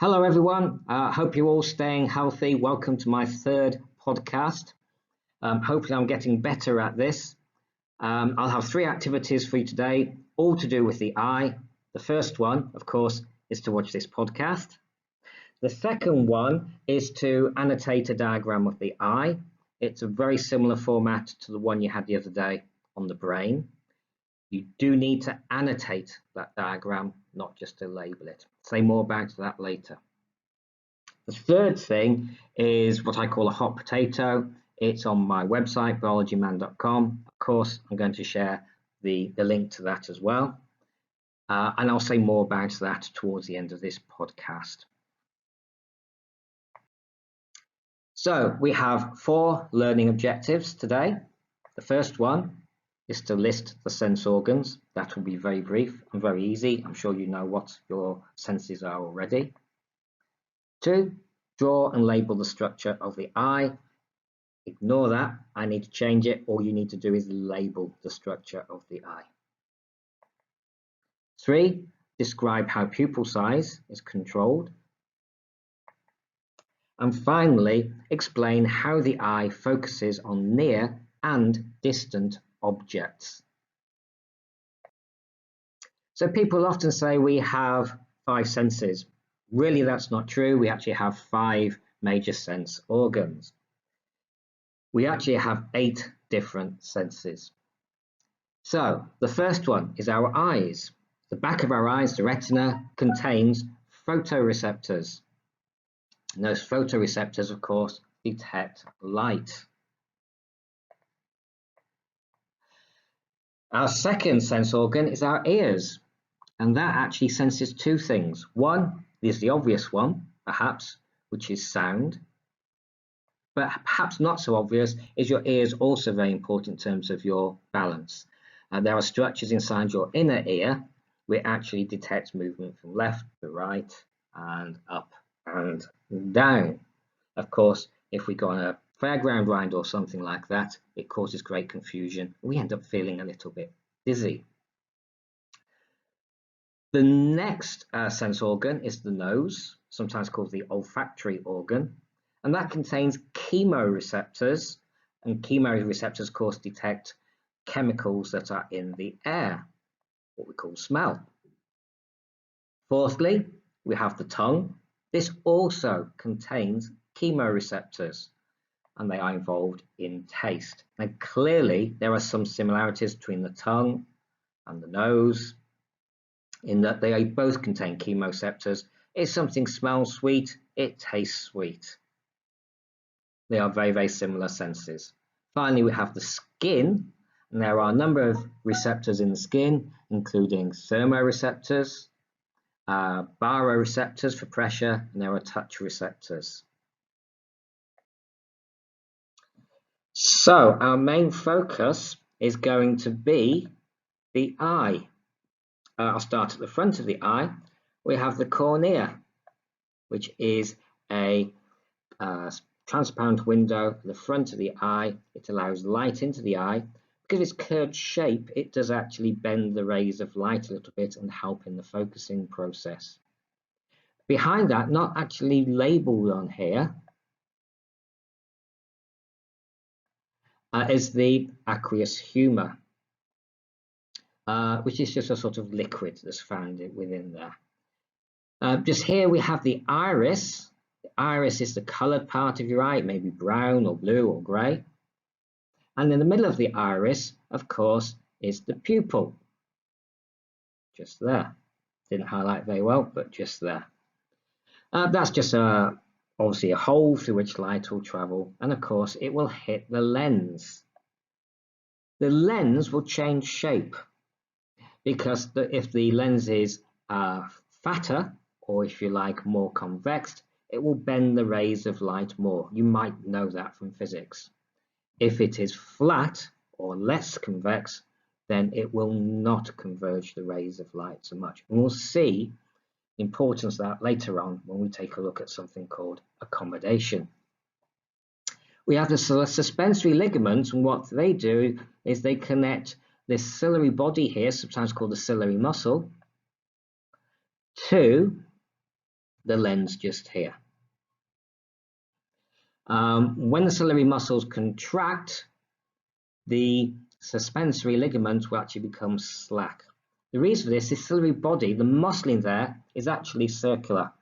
Hello everyone, hope you're all staying healthy. Welcome to my third podcast. Hopefully I'm getting better at this. I'll have three activities for you today, all to do with the eye. The first one, of course, is to watch this podcast. The second one is to annotate a diagram of the eye. It's a very similar format to the one you had the other day on the brain. You do need to annotate that diagram, not just to label it. Say more about that later. The third thing is what I call a hot potato. It's on my website, biologyman.com. Of course, I'm going to share the link to that as well. And I'll say more about that towards the end of this podcast. So we have 4 learning objectives today. The first one is to list the sense organs. That will be very brief and very easy. I'm sure you know what your senses are already. 2, draw and label the structure of the eye. Ignore that. I need to change it. All you need to do is label the structure of the eye. 3, describe how pupil size is controlled. And finally, explain how the eye focuses on near and distant objects. So people often say we have 5 senses. Really, that's not true. We actually have 5 major sense organs. We actually have 8 different senses. So the first one is our eyes. The back of our eyes, the retina, contains photoreceptors. And those photoreceptors, of course, detect light. Our second sense organ is our ears, and that actually senses 2 things. One is the obvious one, perhaps, which is sound, but perhaps not so obvious is your ears also very important in terms of your balance. There are structures inside your inner ear which actually detect movement from left to right and up and down. Of course, if we go on a fairground ride or something like that, it causes great confusion. We end up feeling a little bit dizzy. The next sense organ is the nose, sometimes called the olfactory organ, and that contains chemoreceptors, and chemoreceptors, of course, detect chemicals that are in the air, what we call smell. Fourthly, we have the tongue. This also contains chemoreceptors, and they are involved in taste. And clearly, there are some similarities between the tongue and the nose, in that they both contain chemoreceptors. If something smells sweet, it tastes sweet. They are very, very similar senses. Finally, we have the skin, and there are a number of receptors in the skin, including thermoreceptors, baroreceptors for pressure, and there are touch receptors. So our main focus is going to be the eye. I'll start at the front of the eye. We have the cornea, which is a transparent window at the front of the eye. It allows light into the eye. Because of its curved shape, it does actually bend the rays of light a little bit and help in the focusing process. Behind that, not actually labelled on here, is the aqueous humor, which is just a sort of liquid that's found within there. Just here we have the iris. The iris is the coloured part of your eye. It may be brown or blue or grey. And in the middle of the iris, of course, is the pupil. Just there. Didn't highlight very well, but just there. That's just obviously a hole through which light will travel. And of course, it will hit the lens. The lens will change shape, because if the lens is fatter, or if you like more convex, it will bend the rays of light more. You might know that from physics. If it is flat or less convex, then it will not converge the rays of light so much. And we'll see the importance of that later on when we take a look at something called accommodation. We have the suspensory ligaments, and what they do is they connect this ciliary body here, sometimes called the ciliary muscle, to the lens just here. When the ciliary muscles contract, the suspensory ligaments will actually become slack. The reason for this is ciliary body, the muscling there is actually circular.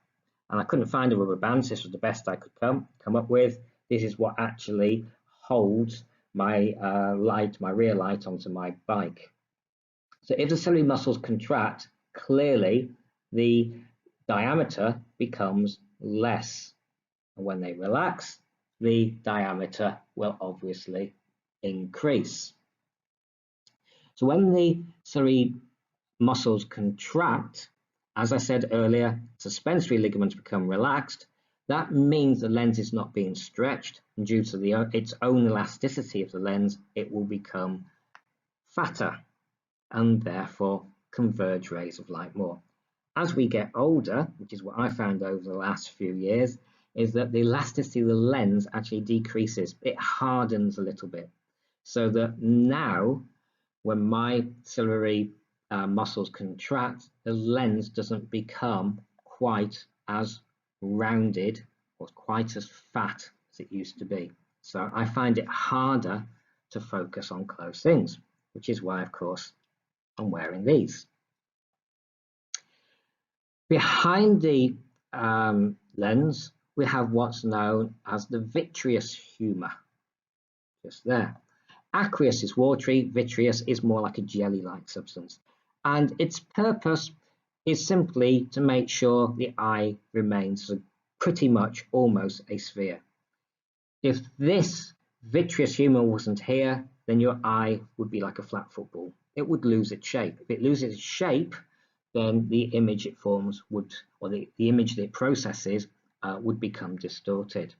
And I couldn't find a rubber band, so this was the best I could come up with. This is what actually holds my my rear light onto my bike. So if the ciliary muscles contract, clearly the diameter becomes less. And when they relax, the diameter will obviously increase. So when the ciliary muscles contract, as I said earlier, suspensory ligaments become relaxed. That means the lens is not being stretched, and due to its own elasticity of the lens, it will become fatter and therefore converge rays of light more. As we get older, which is what I found over the last few years, is that the elasticity of the lens actually decreases. It hardens a little bit. So that now, when my ciliary muscles contract, the lens doesn't become quite as rounded or quite as fat as it used to be. So I find it harder to focus on close things, which is why, of course, I'm wearing these. Behind the lens, we have what's known as the vitreous humor, just there. Aqueous is watery, vitreous is more like a jelly-like substance. And its purpose is simply to make sure the eye remains pretty much almost a sphere. If this vitreous humor wasn't here, then your eye would be like a flat football. It would lose its shape. If it loses its shape, then the image it forms would, or the image that it processes would become distorted.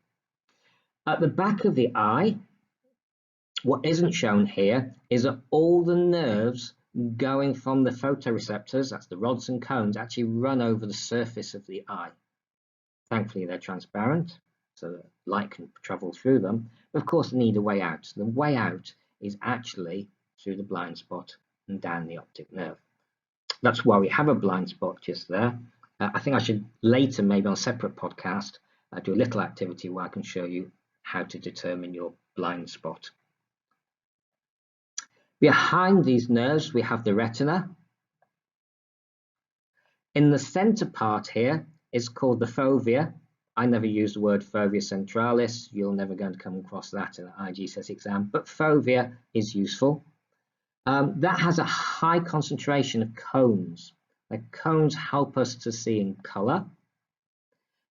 At the back of the eye, what isn't shown here is that all the nerves going from the photoreceptors, that's the rods and cones, actually run over the surface of the eye. Thankfully, they're transparent, so that light can travel through them. But of course, they need a way out. So the way out is actually through the blind spot and down the optic nerve. That's why we have a blind spot just there. I think I should later, maybe on a separate podcast, do a little activity where I can show you how to determine your blind spot. Behind these nerves, we have the retina. In the center part here is called the fovea. I never use the word fovea centralis. You're never going to come across that in an IGCSE exam, but fovea is useful. That has a high concentration of cones. The cones help us to see in color.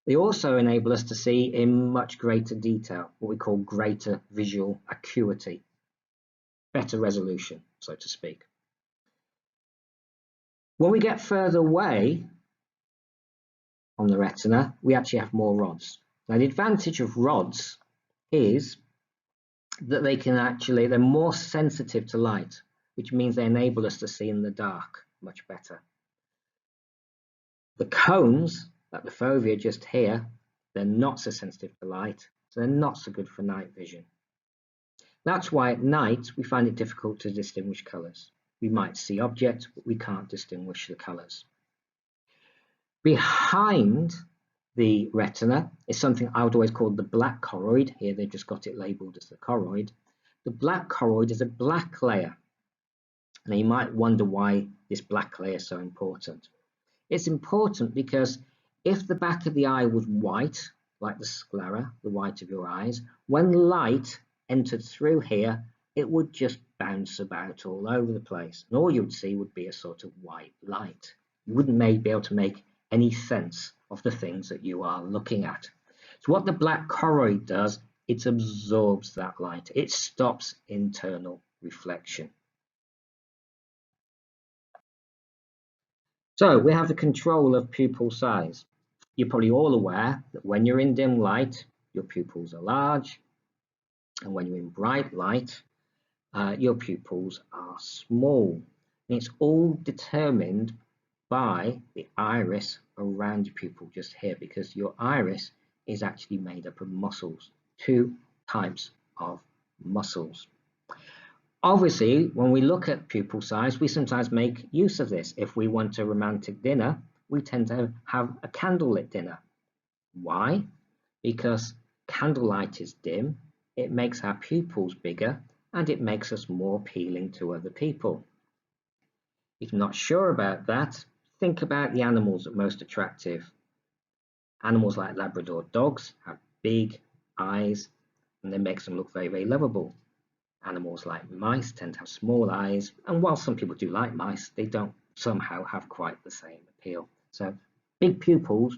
They also enable us to see in much greater detail, what we call greater visual acuity, better resolution, so to speak. When we get further away on the retina, we actually have more rods. Now, the advantage of rods is that they're more sensitive to light, which means they enable us to see in the dark much better. The cones, like the fovea just here, they're not so sensitive to light, so they're not so good for night vision. That's why at night we find it difficult to distinguish colours. We might see objects, but we can't distinguish the colours. Behind the retina is something I would always call the black choroid. Here they've just got it labelled as the choroid. The black choroid is a black layer. Now you might wonder why this black layer is so important. It's important because if the back of the eye was white, like the sclera, the white of your eyes, when light entered through here, it would just bounce about all over the place. And all you would see would be a sort of white light. You wouldn't be able to make any sense of the things that you are looking at. So what the black choroid does, it absorbs that light. It stops internal reflection. So we have the control of pupil size. You're probably all aware that when you're in dim light, your pupils are large, and when you're in bright light, your pupils are small. And it's all determined by the iris around your pupil just here, because your iris is actually made up of muscles, two types of muscles. Obviously, when we look at pupil size, we sometimes make use of this. If we want a romantic dinner, we tend to have a candlelit dinner. Why? Because candlelight is dim, it makes our pupils bigger, and it makes us more appealing to other people. If you're not sure about that, think about the animals that are most attractive. Animals like Labrador dogs have big eyes, and that makes them look very, very lovable. Animals like mice tend to have small eyes, and while some people do like mice, they don't somehow have quite the same appeal. So big pupils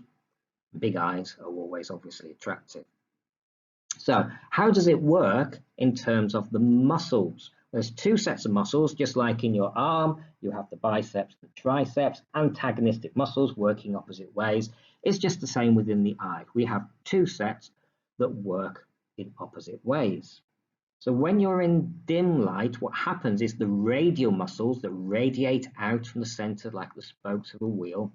and big eyes are always obviously attractive. So how does it work in terms of the muscles? There's two sets of muscles, just like in your arm, you have the biceps and triceps, antagonistic muscles working opposite ways. It's just the same within the eye. We have two sets that work in opposite ways. So when you're in dim light, what happens is the radial muscles that radiate out from the center like the spokes of a wheel,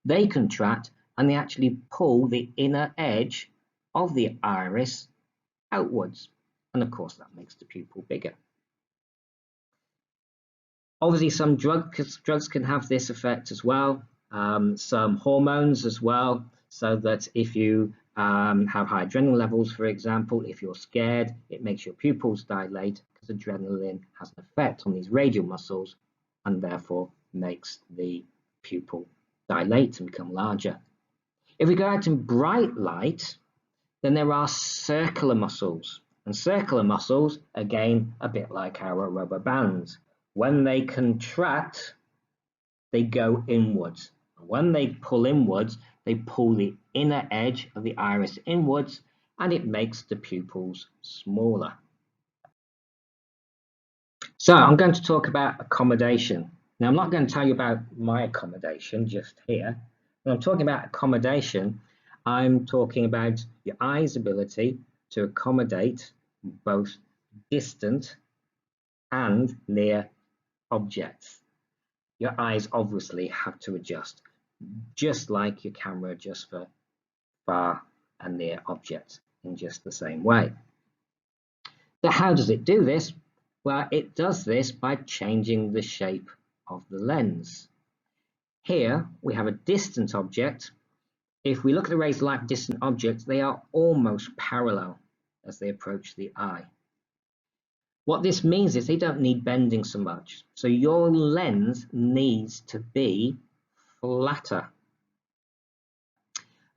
they contract and they actually pull the inner edge of the iris outwards. And of course, that makes the pupil bigger. Obviously, some drugs can have this effect as well. Some hormones as well, so that if you have high adrenaline levels, for example, if you're scared, it makes your pupils dilate because adrenaline has an effect on these radial muscles and therefore makes the pupil dilate and become larger. If we go out in bright light, then there are circular muscles. And circular muscles, again, a bit like our rubber bands. When they contract, they go inwards. When they pull inwards, they pull the inner edge of the iris inwards, and it makes the pupils smaller. So I'm going to talk about accommodation. Now, I'm not going to tell you about my accommodation just here. When I'm talking about accommodation, I'm talking about your eye's ability to accommodate both distant and near objects. Your eyes obviously have to adjust, just like your camera adjusts for far and near objects in just the same way. So how does it do this? Well, it does this by changing the shape of the lens. Here we have a distant object. If we look at the rays of light of distant objects, they are almost parallel as they approach the eye. What this means is they don't need bending so much. So your lens needs to be flatter.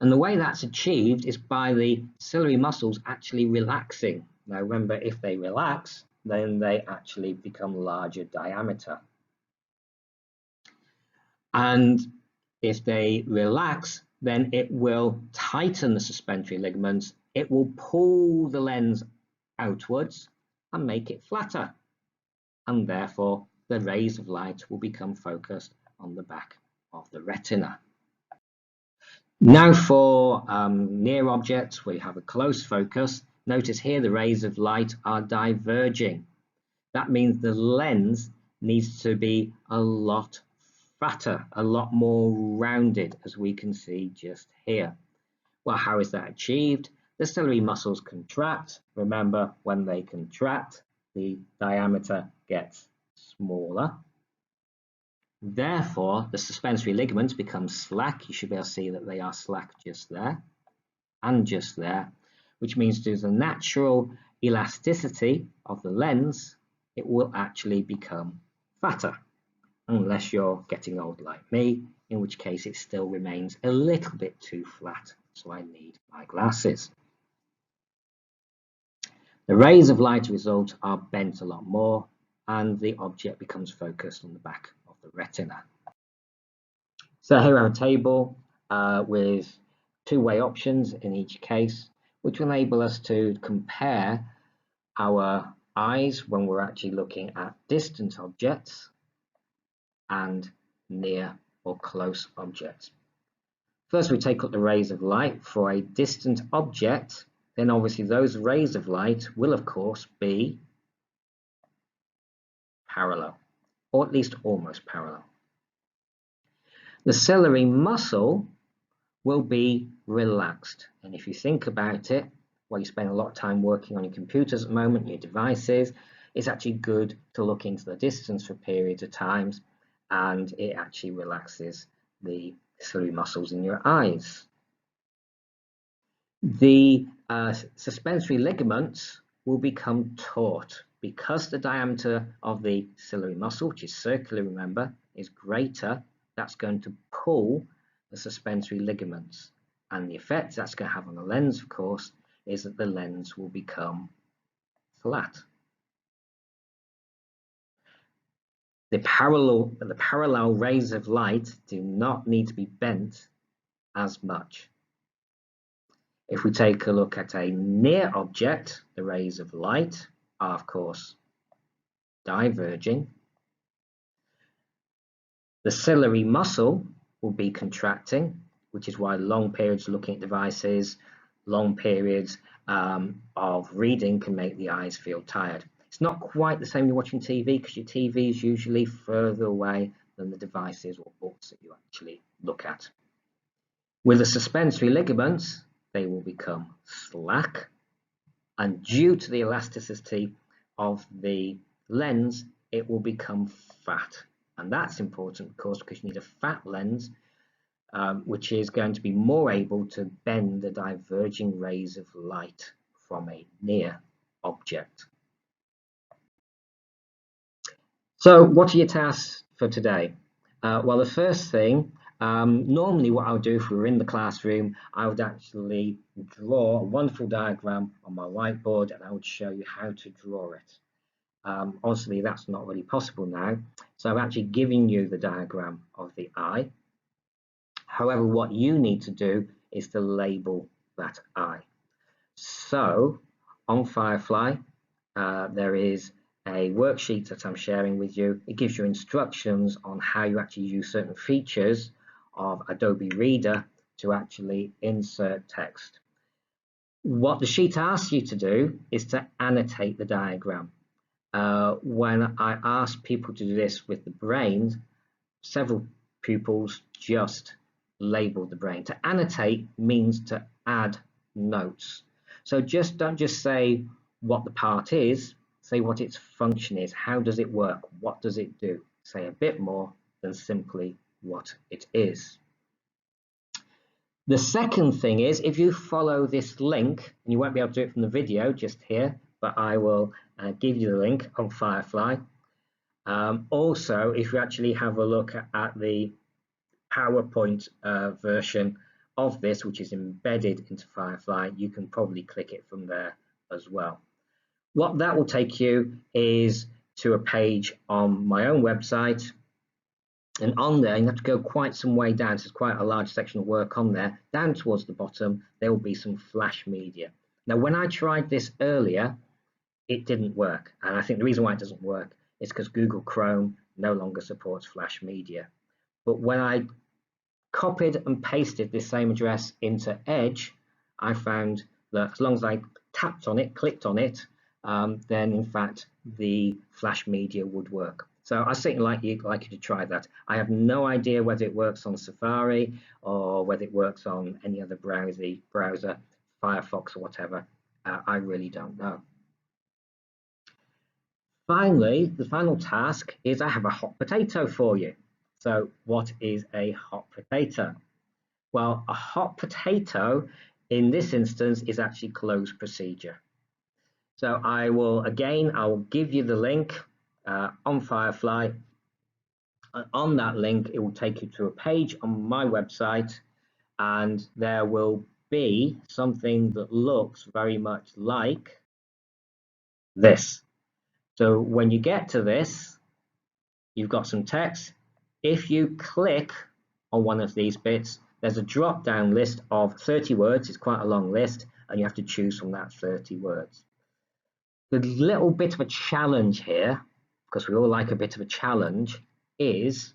And the way that's achieved is by the ciliary muscles actually relaxing. Now remember, if they relax, then they actually become larger diameter. And if they relax, then it will tighten the suspensory ligaments. It will pull the lens outwards and make it flatter. And therefore, the rays of light will become focused on the back of the retina. Now for near objects, we have a close focus. Notice here the rays of light are diverging. That means the lens needs to be a lot fatter, a lot more rounded, as we can see just here. Well, how is that achieved? The ciliary muscles contract. Remember, when they contract, the diameter gets smaller. Therefore, the suspensory ligaments become slack. You should be able to see that they are slack just there and just there, which means due to the natural elasticity of the lens, it will actually become fatter, unless you're getting old like me, in which case it still remains a little bit too flat, so I need my glasses. The rays of light result are bent a lot more, and the object becomes focused on the back of the retina. So here I have a table with two-way options in each case, which will enable us to compare our eyes when we're actually looking at distant objects and near or close objects. First, we take up the rays of light for a distant object. Then obviously those rays of light will of course be parallel, or at least almost parallel. The ciliary muscle will be relaxed. And if you think about it, while you spend a lot of time working on your computers at the moment, your devices, it's actually good to look into the distance for periods of times, and it actually relaxes the ciliary muscles in your eyes. The suspensory ligaments will become taut because the diameter of the ciliary muscle, which is circular, remember, is greater. That's going to pull the suspensory ligaments, and the effect that's going to have on the lens, of course, is that the lens will become flat. The parallel rays of light do not need to be bent as much. If we take a look at a near object, the rays of light are, of course, diverging. The ciliary muscle will be contracting, which is why long periods of looking at devices, long periods of reading can make the eyes feel tired. It's not quite the same you're watching TV, because your TV is usually further away than the devices or books that you actually look at. With the suspensory ligaments, they will become slack, and due to the elasticity of the lens, it will become fat. And that's important, of course, because you need a fat lens, which is going to be more able to bend the diverging rays of light from a near object. So what are your tasks for today? Well, the first thing, normally what I would do if we were in the classroom, I would actually draw a wonderful diagram on my whiteboard, and I would show you how to draw it. Obviously, that's not really possible now, so I'm actually giving you the diagram of the eye. However, what you need to do is to label that eye. So on Firefly, there is a worksheet that I'm sharing with you. It gives you instructions on how you actually use certain features of Adobe Reader to actually insert text. What the sheet asks you to do is to annotate the diagram. When I asked people to do this with the brain, several pupils just labeled the brain. To annotate means to add notes. So don't just say what the part is, say what its function is. How does it work? What does it do? Say a bit more than simply what it is. The second thing is, if you follow this link, and you won't be able to do it from the video just here, but I will give you the link on Firefly. Also, if you actually have a look at the PowerPoint version of this, which is embedded into Firefly, you can probably click it from there as well. What that will take you is to a page on my own website, and on there you have to go quite some way down. So there's quite a large section of work on there. Down towards the bottom there will be some flash media. Now when I tried this earlier, it didn't work, and I think the reason why it doesn't work is because Google Chrome no longer supports flash media. But when I copied and pasted this same address into Edge, I found that as long as I tapped on it, clicked on it, then in fact the flash media would work. So I certainly like you to try that. I have no idea whether it works on Safari or whether it works on any other browser, Firefox or whatever. I really don't know. Finally, the final task is I have a hot potato for you. So what is a hot potato? Well, a hot potato in this instance is actually closed procedure. So I will give you the link on Firefly. On that link, it will take you to a page on my website, and there will be something that looks very much like this. So when you get to this, you've got some text. If you click on one of these bits, there's a drop-down list of 30 words. It's quite a long list, and you have to choose from that 30 words. The little bit of a challenge here, because we all like a bit of a challenge, is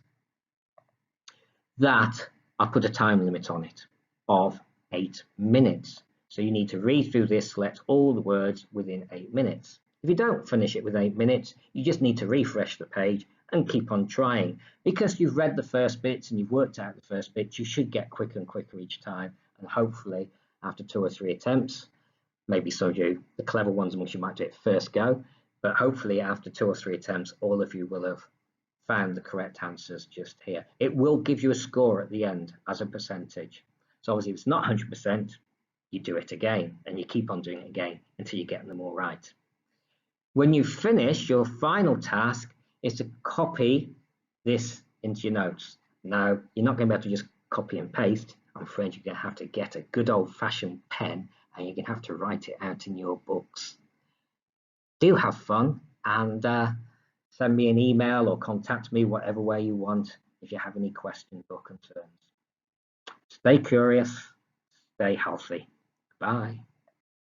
that I put a time limit on it of 8 minutes. So you need to read through this, select all the words within 8 minutes. If you don't finish it with 8 minutes, you just need to refresh the page and keep on trying. Because you've read the first bits and you've worked out the first bits, you should get quicker and quicker each time. And hopefully, after 2 or 3 attempts, maybe some of you, the clever ones amongst you, might do it first go, but hopefully after 2 or 3 attempts, all of you will have found the correct answers just here. It will give you a score at the end as a percentage. So obviously if it's not 100%, you do it again and you keep on doing it again until you get them all right. When you finish, your final task is to copy this into your notes. Now, you're not going to be able to just copy and paste. I'm afraid you're going to have to get a good old-fashioned pen and you're going to have to write it out in your books. Do have fun and send me an email or contact me whatever way you want if you have any questions or concerns. Stay curious, stay healthy. Bye.